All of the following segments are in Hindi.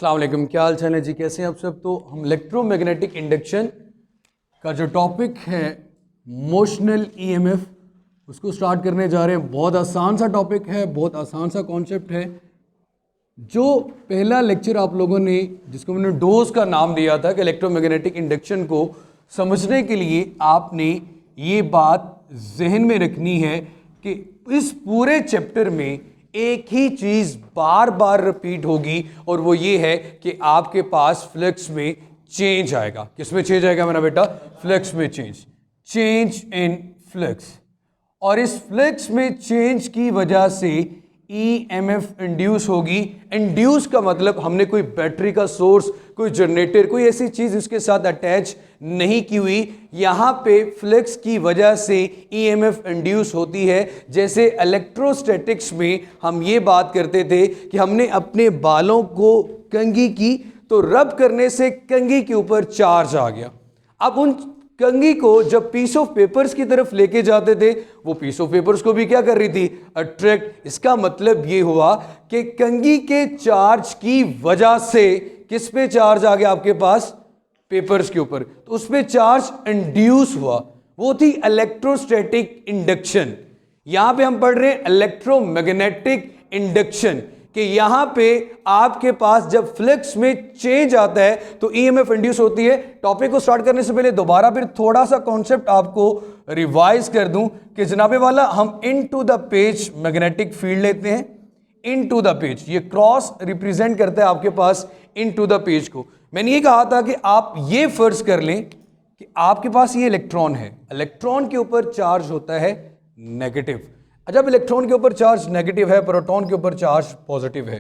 अस्सलाम वालेकुम, क्या हाल चाल है जी, कैसे हैं आप सब। तो हम इलेक्ट्रोमैग्नेटिक इंडक्शन का जो टॉपिक है मोशनल ईएमएफ उसको स्टार्ट करने जा रहे हैं। बहुत आसान सा टॉपिक है, बहुत आसान सा कॉन्सेप्ट है। जो पहला लेक्चर आप लोगों ने जिसको मैंने डोज का नाम दिया था कि इलेक्ट्रोमैग्नेटिक इंडक्शन को समझने के लिए आपने ये बात जहन में रखनी है कि इस पूरे चैप्टर में एक ही चीज बार बार रिपीट होगी और वो ये है कि आपके पास फ्लक्स में चेंज आएगा। किसमें चेंज आएगा मेरा बेटा? फ्लक्स में चेंज इन फ्लक्स। और इस फ्लक्स में चेंज की वजह से ईएमएफ इंड्यूस होगी। इंड्यूस का मतलब हमने कोई बैटरी का सोर्स, कोई जनरेटर, कोई ऐसी चीज उसके साथ अटैच नहीं की हुई। यहां पे फ्लक्स की वजह से ईएमएफ इंड्यूस होती है। जैसे इलेक्ट्रोस्टैटिक्स में हम ये बात करते थे कि हमने अपने बालों को कंघी की तो रब करने से कंघी के ऊपर चार्ज आ गया। अब उन कंघी को जब पीस ऑफ पेपर्स की तरफ लेके जाते थे, वो पीस ऑफ पेपर्स को भी क्या कर रही थी? अट्रैक्ट। इसका मतलब ये हुआ कि कंघी के चार्ज की वजह से किस पे चार्ज आ गया आपके पास? पेपर्स के ऊपर। तो उस पे चार्ज इंड्यूस हुआ, वो थी इलेक्ट्रोस्टैटिक इंडक्शन। यहां पे हम पढ़ रहे हैं इलेक्ट्रोमैग्नेटिक इंडक्शन कि यहां पे आपके पास जब फ्लक्स में चेंज आता है तो ईएमएफ इंड्यूस होती है। टॉपिक को स्टार्ट करने से पहले दोबारा फिर थोड़ा सा कॉन्सेप्ट आपको रिवाइज कर दूं कि जनाबे वाला हम into the page magnetic field लेते हैं। इन टू द पेज, ये क्रॉस रिप्रेजेंट करता है आपके पास इन टू द पेज को। मैंने ये कहा था कि आप ये फर्ज कर लें कि आपके पास ये इलेक्ट्रॉन है, इलेक्ट्रॉन के ऊपर चार्ज होता है नेगेटिव। जब इलेक्ट्रॉन के ऊपर चार्ज नेगेटिव है, प्रोटॉन के ऊपर चार्ज पॉजिटिव है।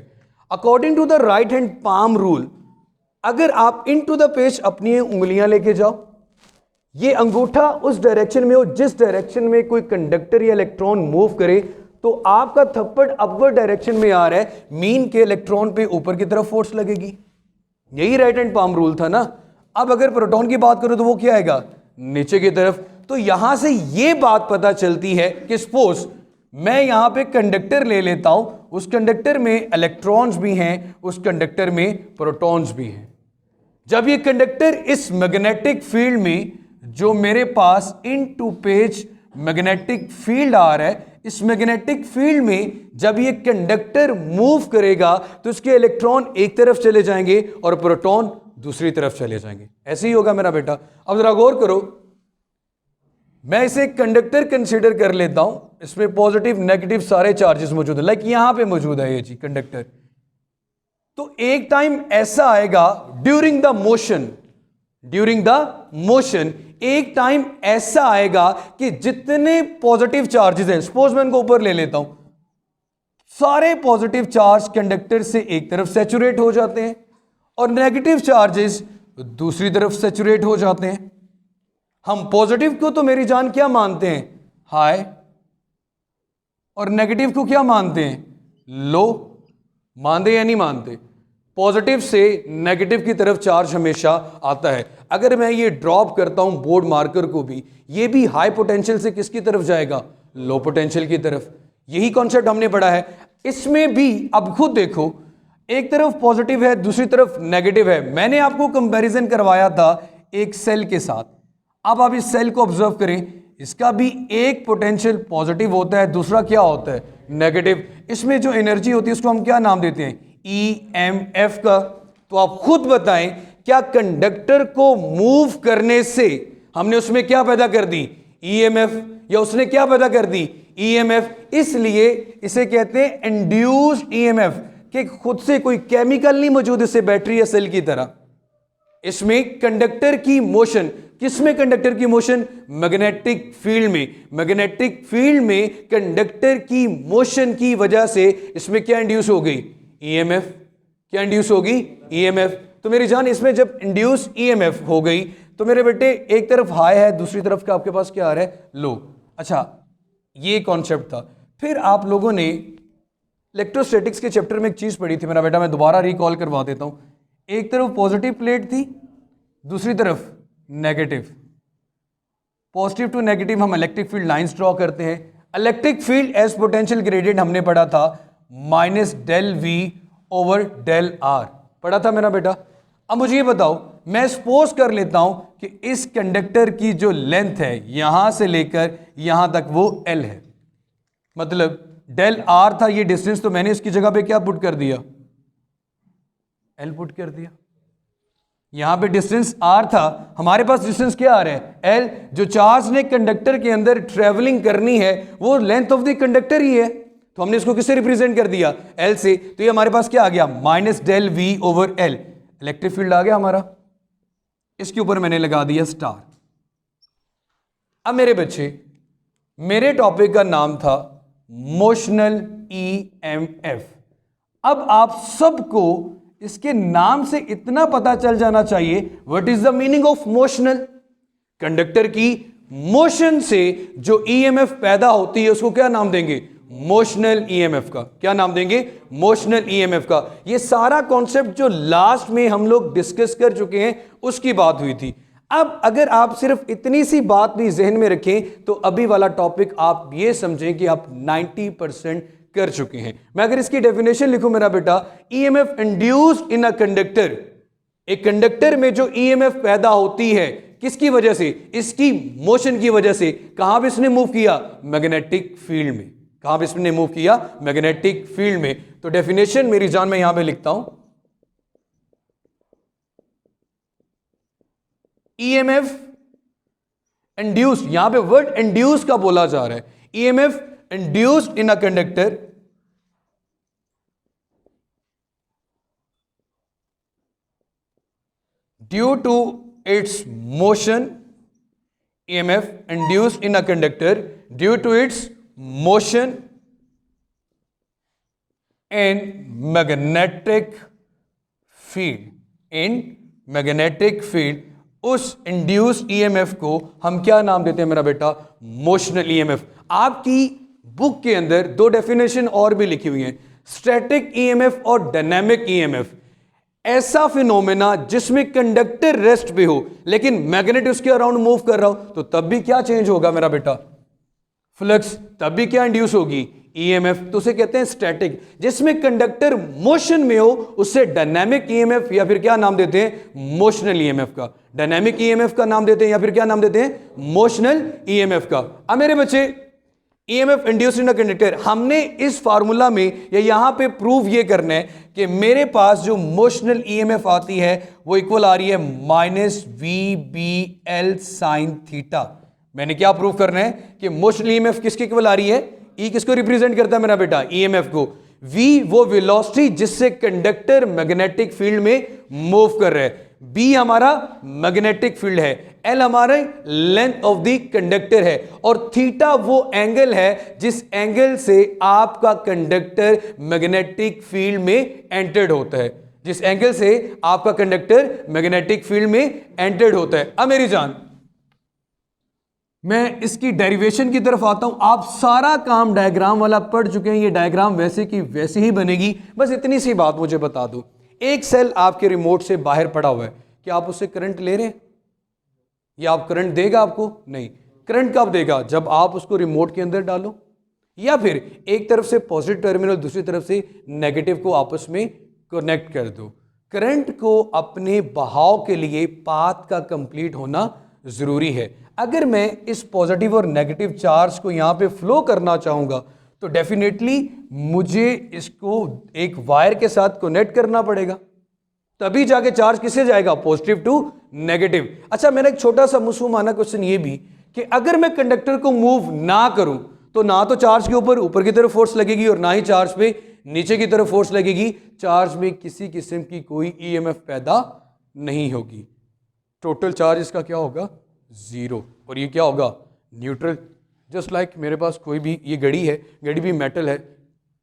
According to the right hand palm rule, अगर आप इन टू द पेज अपनी उंगलियां लेके जाओ, ये अंगूठा उस डायरेक्शन में हो जिस डायरेक्शन में कोई कंडक्टर या इलेक्ट्रॉन मूव करे, तो आपका थप्पड़ अपवर्ड डायरेक्शन में आ रहा है, मीन के इलेक्ट्रॉन पे ऊपर की तरफ फोर्स लगेगी। यही राइट हैंड पाम रूल था ना। अब अगर प्रोटॉन की बात करो तो वो क्या आएगा? नीचे की तरफ। तो यहां से ये बात पता चलती है कि सपोज मैं यहां पे कंडक्टर ले लेता हूं, उस कंडक्टर में इलेक्ट्रॉन्स भी हैं, उस कंडक्टर में प्रोटॉन्स भी हैं। जब ये कंडक्टर इस मैग्नेटिक फील्ड में, जो मेरे पास इन टू पेज मैग्नेटिक फील्ड आ रहा है, इस मैग्नेटिक फील्ड में जब ये कंडक्टर मूव करेगा तो उसके इलेक्ट्रॉन एक तरफ चले जाएंगे और प्रोटॉन दूसरी तरफ चले जाएंगे। ऐसे ही होगा मेरा बेटा। अब जरा गौर करो, मैं इसे कंडक्टर कंसीडर कर लेता हूं, इसमें पॉजिटिव नेगेटिव सारे चार्जेस मौजूद है, लाइक यहां पे मौजूद है ये जी कंडक्टर। तो एक टाइम ऐसा आएगा ड्यूरिंग द मोशन, एक टाइम ऐसा आएगा कि जितने पॉजिटिव चार्जेस हैं, सपोज मैं इनको ऊपर ले लेता हूं, सारे पॉजिटिव चार्ज कंडक्टर से एक तरफ सैचुरेट हो जाते हैं और नेगेटिव चार्जेस दूसरी तरफ सैचुरेट हो जाते हैं। हम पॉजिटिव को तो मेरी जान क्या मानते हैं? हाई। और नेगेटिव को क्या मानते हैं? लो। मानते या नहीं मानते? पॉजिटिव से नेगेटिव की तरफ चार्ज हमेशा आता है। अगर मैं ये ड्रॉप करता हूं बोर्ड मार्कर को भी, ये भी हाई पोटेंशियल से किसकी तरफ जाएगा? लो पोटेंशियल की तरफ। यही कॉन्सेप्ट हमने पढ़ा है। इसमें भी अब खुद देखो, एक तरफ पॉजिटिव है, दूसरी तरफ नेगेटिव है। मैंने आपको कंपैरिजन करवाया था एक सेल के साथ। अब आप इस सेल को ऑब्जर्व करें, इसका भी एक पोटेंशियल पॉजिटिव होता है, दूसरा क्या होता है? नेगेटिव। इसमें जो एनर्जी होती है उसको हम क्या नाम देते हैं? ईएमएफ का। तो आप खुद बताएं, क्या कंडक्टर को मूव करने से हमने उसमें क्या पैदा कर दी? ईएमएफ। या उसने क्या पैदा कर दी? ईएमएफ। इसलिए इसे कहते हैं इंड्यूस्ड ईएमएफ, कि खुद से कोई केमिकल नहीं मौजूद इससे बैटरी या सेल की तरह। इसमें कंडक्टर की मोशन, किसमें कंडक्टर की मोशन? मैग्नेटिक फील्ड में। मैग्नेटिक फील्ड में कंडक्टर की मोशन की वजह से इसमें क्या इंड्यूस हो गई? ईएमएफ। क्या इंड्यूस होगी? ईएमएफ। तो मेरी जान, इसमें जब इंड्यूस ईएमएफ हो गई तो मेरे बेटे एक तरफ हाई है, दूसरी तरफ का आपके पास क्या आ रहा है? लो। अच्छा, ये कॉन्सेप्ट था। फिर आप लोगों ने इलेक्ट्रोस्टैटिक्स के चैप्टर में एक चीज पढ़ी थी मेरा बेटा, मैं दोबारा रिकॉल करवा देता हूं। एक तरफ पॉजिटिव प्लेट थी, दूसरी तरफ नेगेटिव। पॉजिटिव टू नेगेटिव हम इलेक्ट्रिक फील्ड लाइंस ड्रॉ करते हैं। Electric field as potential gradient हमने पढ़ा था minus del v over del r. पढ़ा था मेरा बेटा। अब मुझे ये बताओ, मैं सपोज कर लेता हूं कि इस कंडक्टर की जो लेंथ है यहां से लेकर यहां तक वो L है, मतलब डेल R था ये डिस्टेंस, तो मैंने इसकी जगह पे क्या पुट कर दिया, L पुट कर दिया। यहां पे डिस्टेंस R था, हमारे पास डिस्टेंस क्या आ रहा है, L। जो चार्ज ने कंडक्टर के अंदर ट्रेवलिंग करनी है वो लेंथ ऑफ द कंडक्टर ही है, तो हमने इसको किससे रिप्रेजेंट कर दिया, L से। तो ये हमारे पास क्या आ गया, minus del V over L, electric field आ गया हमारा। इसके ऊपर मैंने लगा दिया स्टार। अब मेरे बच्चे, मेरे टॉपिक का नाम था मोशनल EMF। अब आप सबको इसके नाम से इतना पता चल जाना चाहिए, what is the meaning of motional. Conductor की मोशन से जो EMF पैदा होती है उसको क्या नाम देंगे, मोशनल EMF का। क्या नाम देंगे, मोशनल EMF का। ये सारा कॉन्सेप्ट जो लास्ट में हम लोग डिस्कस कर चुके हैं उसकी बात हुई थी। अब अगर आप सिर्फ इतनी सी बात भी जहन में रखें तो अभी वाला टॉपिक आप ये समझें कि आप 90% कर चुके हैं। मैं अगर इसकी डेफिनेशन लिखूं मेरा बेटा, EMF induced in a conductor, एक कंडक्टर में जो EMF पैदा होती है किसकी वजह से, इसकी मोशन की वजह से। कहां पे इसने मूव किया, मैग्नेटिक फील्ड में। कहां पे इसने मूव किया, मैग्नेटिक फील्ड में। तो डेफिनेशन मेरी जान मैं यहां पे लिखता हूं, EMF इंड्यूस्ड, यहां पे वर्ड इंड्यूस का बोला जा रहा है, EMF induced in a conductor due to its motion, EMF induced in a conductor due to its motion and magnetic field, in magnetic field, उस इंड्यूस EMF को हम क्या नाम देते हैं मेरा बेटा, मोशनल EMF। आपकी बुक के अंदर दो डेफिनेशन और भी लिखी हुई हैं, स्टैटिक EMF और डायनामिक EMF। ऐसा फिनोमेना जिसमें कंडक्टर रेस्ट पे हो लेकिन मैग्नेट उसके अराउंड मूव कर रहा हो, तो तब भी क्या चेंज होगा मेरा बेटा, फ्लक्स, तब भी क्या इंड्यूस होगी, EMF। तो उसे कहते हैं स्टैटिक। जिसमें कंडक्टर मोशन में हो उससे डायनामिक EMF या फिर क्या नाम देते हैं, मोशनल EMF का। डायनामिक EMF का नाम देते हैं या फिर क्या नाम देते हैं, मोशनल EMF का। अब मेरे बच्चे, EMF induced in a conductor, हमने इस फार्मूला में या यहां पे प्रूव ये करना है कि मेरे पास जो मोशनल EMF आती है वो इक्वल आ रही है माइनस VBL साइन थीटा। मैंने क्या प्रूव करना है कि मोशनल EMF किसके इक्वल आ रही है, E किसको रिप्रेजेंट करता है मेरा बेटा, EMF को। V वो वेलोसिटी जिससे कंडक्टर मैग्नेटिक फील्ड में मूव कर रहा है, B हमारा मैग्नेटिक फील्ड है, L हमारा लेंथ ऑफ द कंडक्टर है, और थीटा वो एंगल है जिस एंगल से आपका कंडक्टर मैग्नेटिक फील्ड में एंटर्ड होता है, जिस एंगल से आपका कंडक्टर मैग्नेटिक फील्ड में एंटर्ड होता है। अब मेरी जान, मैं इसकी डेरिवेशन की तरफ आता हूं। आप सारा काम डायग्राम वाला पढ़ चुके हैं, ये डायग्राम वैसे की वैसे ही बनेगी। बस इतनी सी बात मुझे बता दो, एक सेल आपके रिमोट से बाहर पड़ा हुआ है, क्या आप उससे करंट ले रहे हैं, या आप करंट देगा आपको, नहीं। करंट कब देगा, जब आप उसको रिमोट के अंदर डालो, या फिर एक तरफ से पॉजिटिव टर्मिनल दूसरी तरफ से नेगेटिव को आपस में कनेक्ट कर दो। करंट को अपने बहाव के लिए पाथ का कंप्लीट होना जरूरी है। अगर मैं इस पॉजिटिव और नेगेटिव चार्ज को यहां पे फ्लो करना चाहूंगा तो डेफिनेटली मुझे इसको एक वायर के साथ कनेक्ट करना पड़ेगा, तभी जाके चार्ज किससे जाएगा, पॉजिटिव टू नेगेटिव। अच्छा, मेरा एक छोटा सा मुसलमाना क्वेश्चन ये भी कि अगर मैं कंडक्टर को मूव ना करूं तो ना तो चार्ज के ऊपर की तरफ फोर्स लगेगी और ना ही चार्ज पे नीचे की तरफ फोर्स लगेगी, चार्ज में किसी किस्म की कोई EMF पैदा नहीं होगी। टोटल चार्ज इसका क्या होगा, जीरो, और ये क्या होगा, न्यूट्रल। जस्ट लाइक मेरे पास कोई भी, ये घड़ी है, घड़ी भी मेटल है,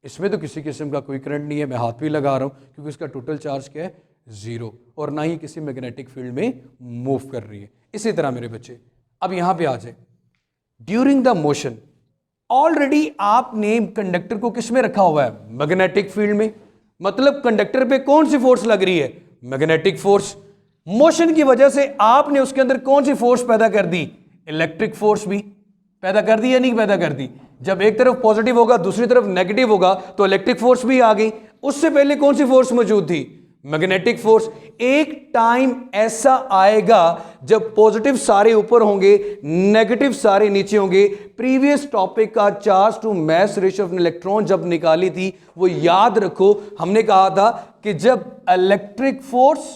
इसमें तो किसी किस्म का कोई करंट नहीं है, मैं हाथ भी लगा रहा हूँ क्योंकि इसका टोटल चार्ज क्या है, जीरो, और ना ही किसी मैग्नेटिक फील्ड में मूव कर रही है। इसी तरह मेरे बच्चे, अब यहां पे आ जाए, ड्यूरिंग द मोशन ऑलरेडी आपने कंडक्टर को किस में रखा हुआ है, मैग्नेटिक फील्ड में। मतलब कंडक्टर पे कौन सी फोर्स लग रही है, मैग्नेटिक फोर्स। मोशन की वजह से आपने उसके अंदर कौन सी फोर्स पैदा कर दी, इलेक्ट्रिक फोर्स भी पैदा कर दी या नहीं पैदा कर दी। जब एक तरफ पॉजिटिव होगा दूसरी तरफ नेगेटिव होगा तो इलेक्ट्रिक फोर्स भी आ गई। उससे पहले कौन सी फोर्स मौजूद थी, मैग्नेटिक फोर्स। एक टाइम ऐसा आएगा जब पॉजिटिव सारे ऊपर होंगे, नेगेटिव सारे नीचे होंगे। प्रीवियस टॉपिक का charge to mass ratio of electron जब निकाली थी वो याद रखो, हमने कहा था कि जब इलेक्ट्रिक फोर्स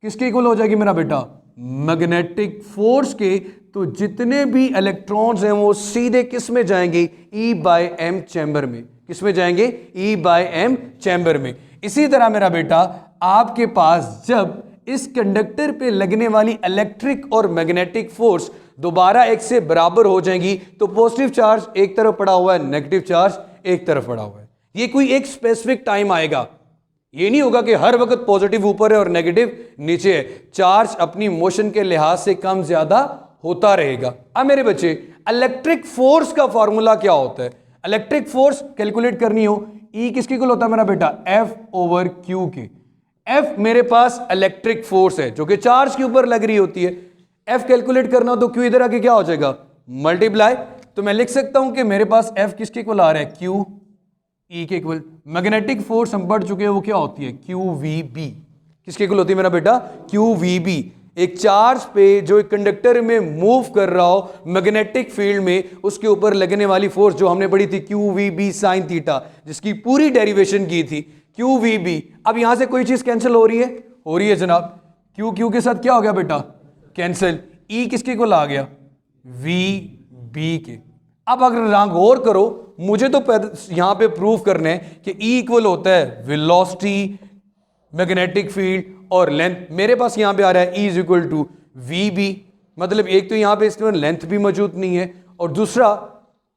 किसके इक्वल हो जाएगी मेरा बेटा, मैग्नेटिक फोर्स के, तो जितने भी इलेक्ट्रॉन्स हैं वो सीधे किस में जाएंगे, E/m चैम्बर में। किस में जाएंगे, E/m चैम्बर में। इसी तरह मेरा बेटा आपके पास जब इस कंडक्टर पे लगने वाली इलेक्ट्रिक और मैग्नेटिक फोर्स दोबारा एक से बराबर हो जाएंगी, तो पॉजिटिव चार्ज एक तरफ पड़ा हुआ है, नेगेटिव चार्ज एक तरफ पड़ा हुआ है। ये कोई एक स्पेसिफिक टाइम आएगा, ये नहीं होगा कि हर वक्त पॉजिटिव ऊपर है और नेगेटिव नीचे है। चार्ज अपनी मोशन के लिहाज से कम ज्यादा होता रहेगा। अब मेरे बच्चे, इलेक्ट्रिक फोर्स का फॉर्मूला क्या होता है? इलेक्ट्रिक फोर्स कैलकुलेट करनी हो, ई किसके इक्वल होता है मेरा बेटा, F/Q के। F मेरे पास इलेक्ट्रिक फोर्स है जो कि चार्ज के ऊपर लग रही होती है। F कैलकुलेट करना हो तो Q इधर आके क्या हो जाएगा, मल्टीप्लाई। तो मैं लिख सकता हूं कि मेरे पास F किसके इक्वल आ रहा है, Q E के इक्वल। मैग्नेटिक फोर्स हम पढ़ चुके हैं वो क्या होती है, QVB। किसके इक्वल होती है मेरा बेटा, QVB। एक चार्ज पे जो एक कंडक्टर में मूव कर रहा हो मैग्नेटिक फील्ड में, उसके ऊपर लगने वाली फोर्स जो हमने पढ़ी थी QVB sin थीटा, जिसकी पूरी डेरिवेशन की थी QVB। अब यहां से कोई चीज कैंसिल हो रही है जनाब। Q के साथ क्या हो गया बेटा, कैंसिल। E किसके इक्वल आ गया, VB के। अब अगर गौर करो, मुझे तो यहां पे प्रूव करना है कि E इक्वल होता है वेलोसिटी, मैग्नेटिक फील्ड और लेंथ। मेरे पास यहां पे आ रहा है E is equal to VB। मतलब एक तो यहां पे इसमें लेंथ भी मौजूद नहीं है, और दूसरा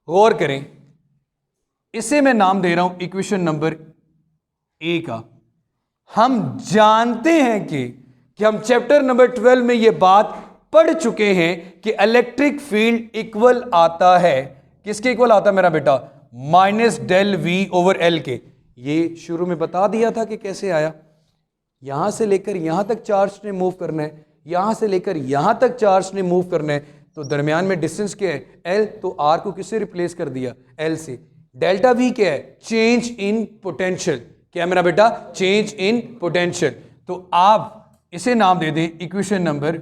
गौर करें, इसे मैं नाम दे रहा हूं इक्वेशन नंबर ए का। हम जानते हैं कि हम चैप्टर नंबर 12 में यह बात पढ़ चुके हैं कि इलेक्ट्रिक फील्ड इक्वल आता है, किसके इक्वल आता है मेरा बेटा, -del V/L के। ये शुरू में बता दिया था कि कैसे आया। यहां से लेकर यहां तक चार्ज ने मूव करना है, यहां से लेकर यहां तक चार्ज ने मूव करना है, तो दरमियान में डिस्टेंस क्या है, L। तो R को किससे रिप्लेस कर दिया, L से। डेल्टा V क्या है, चेंज इन पोटेंशियल। क्या है मेरा बेटा, चेंज इन पोटेंशियल। तो आप इसे नाम दे दें इक्वेशन नंबर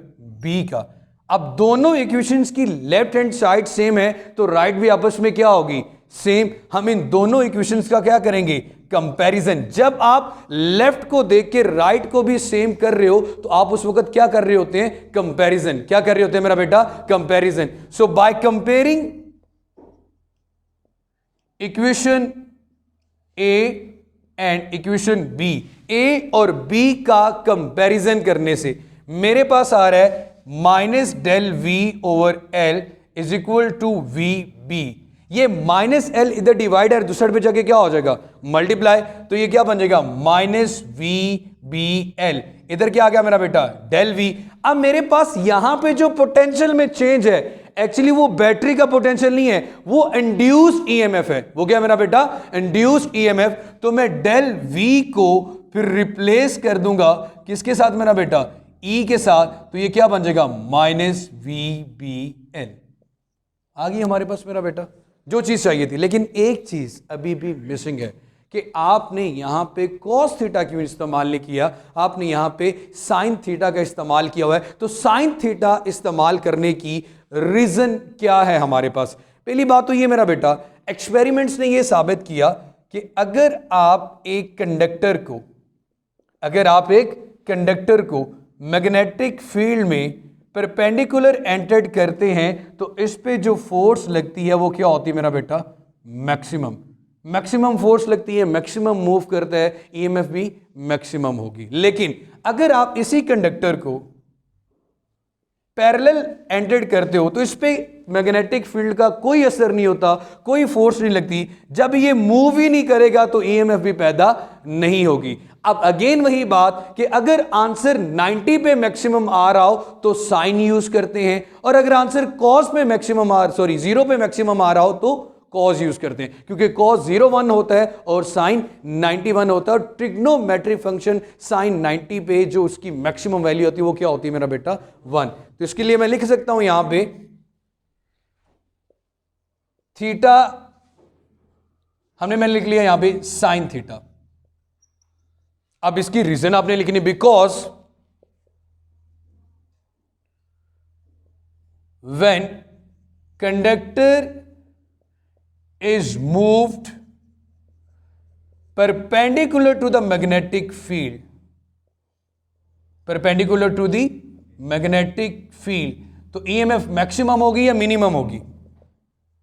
बी का। अब दोनों इक्वेशंस की लेफ्ट हैंड साइड सेम है, तो राइट भी आपस में क्या होगी, सेम। हम इन दोनों इक्वेशंस का क्या करेंगे, कंपैरिजन। जब आप लेफ्ट को देख के राइट को भी सेम कर रहे हो, तो आप उस वक्त क्या कर रहे होते हैं, कंपैरिजन। क्या कर रहे होते हैं मेरा बेटा, comparison. So by comparing equation A and equation B, A और बी का कंपैरिजन करने से मेरे पास आ रहा है -del V/L is equal to VB। ये -L इधर डिवाइडर दूसरे पे जाके क्या हो जाएगा, मल्टीप्लाई। तो ये क्या बन जाएगा, -VBL। इधर क्या आ गया मेरा बेटा, del V। अब मेरे पास यहां पे जो पोटेंशियल में चेंज है, एक्चुअली वो बैटरी का पोटेंशियल नहीं है, वो इंड्यूस्ड ईएमएफ है। वो क्या मेरा बेटा, इंड्यूस्ड ईएमएफ। तो मैं del V को फिर रिप्लेस कर दूंगा किसके साथ मेरा बेटा, E के साथ। तो ये क्या बन जाएगा, -VBL। आ गई हमारे पास मेरा बेटा जो चीज चाहिए थी। लेकिन एक चीज अभी भी मिसिंग है कि आपने यहां पे cos थीटा क्यों इस्तेमाल नहीं किया, आपने यहां पे sin थीटा का इस्तेमाल किया हुआ है। तो sin थीटा इस्तेमाल करने की रीजन क्या है हमारे पास? पहली बात तो ये मेरा बेटा, एक्सपेरिमेंट्स ने ये साबित किया कि अगर आप एक कंडक्टर को मैग्नेटिक फील्ड में परपेंडिकुलर एंटर्ड करते हैं, तो इस पे जो फोर्स लगती है वो क्या होती है मेरा बेटा, मैक्सिमम फोर्स लगती है, मैक्सिमम मूव करता है, ईएमएफ भी मैक्सिमम होगी। लेकिन अगर आप इसी कंडक्टर को पैरेलल एंटर्ड करते हो तो इस पे मैग्नेटिक फील्ड का कोई असर नहीं होता, कोई फोर्स नहीं लगती। जब ये मूव ही नहीं करेगा तो ईएमएफ भी पैदा नहीं होगी। अब अगेन वही बात कि अगर आंसर 90 पे मैक्सिमम आ रहा हो तो साइन यूज करते हैं, और अगर आंसर कॉस पे मैक्सिमम 0 पे मैक्सिमम आ रहा हो तो कॉस यूज करते हैं, क्योंकि कॉस 0 1 होता है और साइन 91 होता है। और ट्रिग्नोमेट्रिक फंक्शन साइन 90 पे जो उसकी मैक्सिमम वैल्यू होती है वो क्या होती है मेरा बेटा, 1। तो इसके लिए मैं लिख सकता हूं यहां पे थीटा, मैंने लिख लिया यहां पे साइन थीटा। अब इसकी रीजन आपने लिखनी, because when conductor is moved perpendicular to the magnetic field, perpendicular to the magnetic field, तो EMF मैक्सिमम होगी या मिनिमम होगी?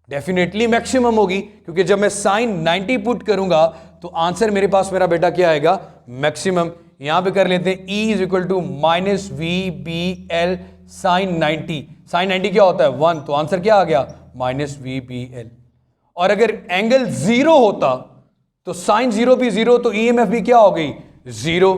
डेफिनेटली मैक्सिमम होगी, क्योंकि जब मैं साइन 90 पुट करूंगा तो आंसर मेरे पास मेरा बेटा क्या आएगा? मैक्सिमम। यहां पे कर लेते हैं E is equal to minus V B L sine 90। Sine 90 क्या होता है? 1, तो आंसर क्या आ गया? Minus V B L. और अगर एंगल 0 होता तो साइन 0 भी 0, तो ईएमएफ भी क्या हो गई? 0।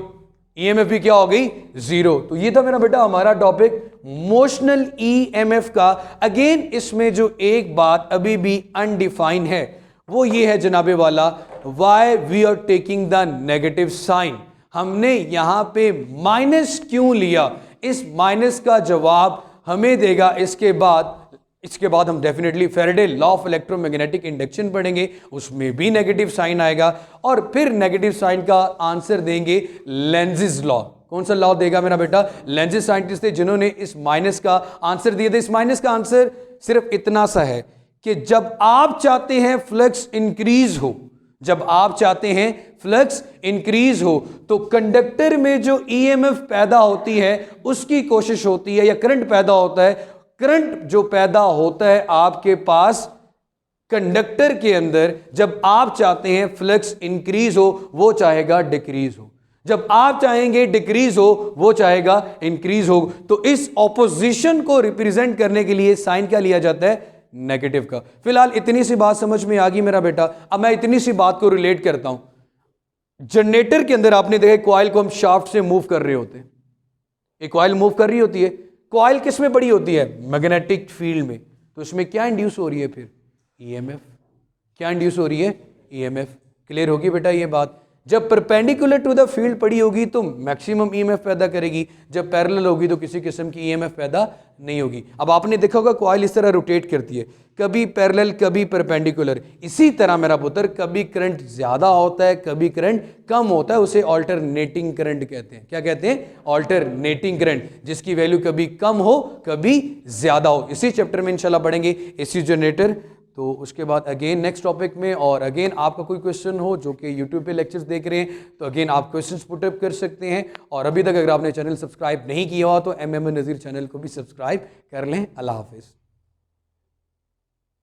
ईएमएफ भी क्या हो गई? 0। तो ये था मेरा बेटा हमारा टॉपिक मोशनल ईएमएफ का। अगेन इसमें जो एक बात अभी भी अनडिफाइंड है वो ये है जनाबे वाला, why we are taking the negative sign. हमने यहां पे माइनस क्यों लिया? इस माइनस का जवाब हमें देगा इसके बाद हम definitely Faraday law of electromagnetic induction पढ़ेंगे, उसमें भी नेगेटिव साइन आएगा। और फिर नेगेटिव साइन का आंसर देंगे लेंजिस लॉ। कौन सा लॉ देगा मेरा बेटा? लेंजिस साइंटिस्ट थे जिन्होंने इस माइनस का आंसर दिया था। इस माइनस का आंसर सिर्फ इतना सा है कि जब आप चाहते हैं फ्लक्स इंक्रीज हो, जब आप चाहते हैं फ्लक्स इंक्रीज हो, तो कंडक्टर में जो ईएमएफ पैदा होती है उसकी कोशिश होती है, या करंट पैदा होता है, करंट जो पैदा होता है आपके पास कंडक्टर के अंदर, जब आप चाहते हैं फ्लक्स इंक्रीज हो वो चाहेगा डिक्रीज हो, जब आप चाहेंगे डिक्रीज हो वो चाहेगा इंक्रीज हो। तो इस ऑपोजिशन को रिप्रेजेंट करने के लिए साइन क्या लिया जाता है? नेगेटिव का। फिलहाल इतनी सी बात समझ में आ गई मेरा बेटा। अब मैं इतनी सी बात को रिलेट करता हूं। जनरेटर के अंदर आपने देखा कॉइल को हम शाफ्ट से मूव कर रहे होते हैं, एक कॉइल मूव कर रही होती है। कॉइल किस में बड़ी होती है? मैग्नेटिक फील्ड में। तो इसमें क्या इंड्यूस हो रही है फिर? ईएमएफ। क्या इंड्यूस हो रही है? ईएमएफ। क्लियर होगी बेटा ये बात? जब परपेंडिकुलर टू द फील्ड पड़ी होगी तो मैक्सिमम ईएमएफ पैदा करेगी, जब पैरेलल होगी तो किसी किस्म की ईएमएफ पैदा नहीं होगी। अब आपने देखा होगा कॉइल इस तरह रोटेट करती है, कभी पैरेलल कभी परपेंडिकुलर। इसी तरह मेरा पुत्र कभी करंट ज्यादा होता है कभी करंट कम होता है, उसे ऑल्टरनेटिंग करंट कहते हैं। क्या कहते हैं? ऑल्टरनेटिंग करंट, जिसकी वैल्यू कभी कम हो कभी ज्यादा हो। इसी चैप्टर में इंशाल्लाह पढ़ेंगे एसी जनरेटर। तो उसके बाद अगेन नेक्स्ट टॉपिक में, और अगेन आपका कोई क्वेश्चन हो जो कि यूट्यूब पे लेक्चर्स देख रहे हैं तो अगेन आप क्वेश्चंस पुट अप कर सकते हैं। और अभी तक अगर आपने चैनल सब्सक्राइब नहीं किया हो तो MM नज़ीर चैनल को भी सब्सक्राइब कर लें। अल्लाह हाफिज़।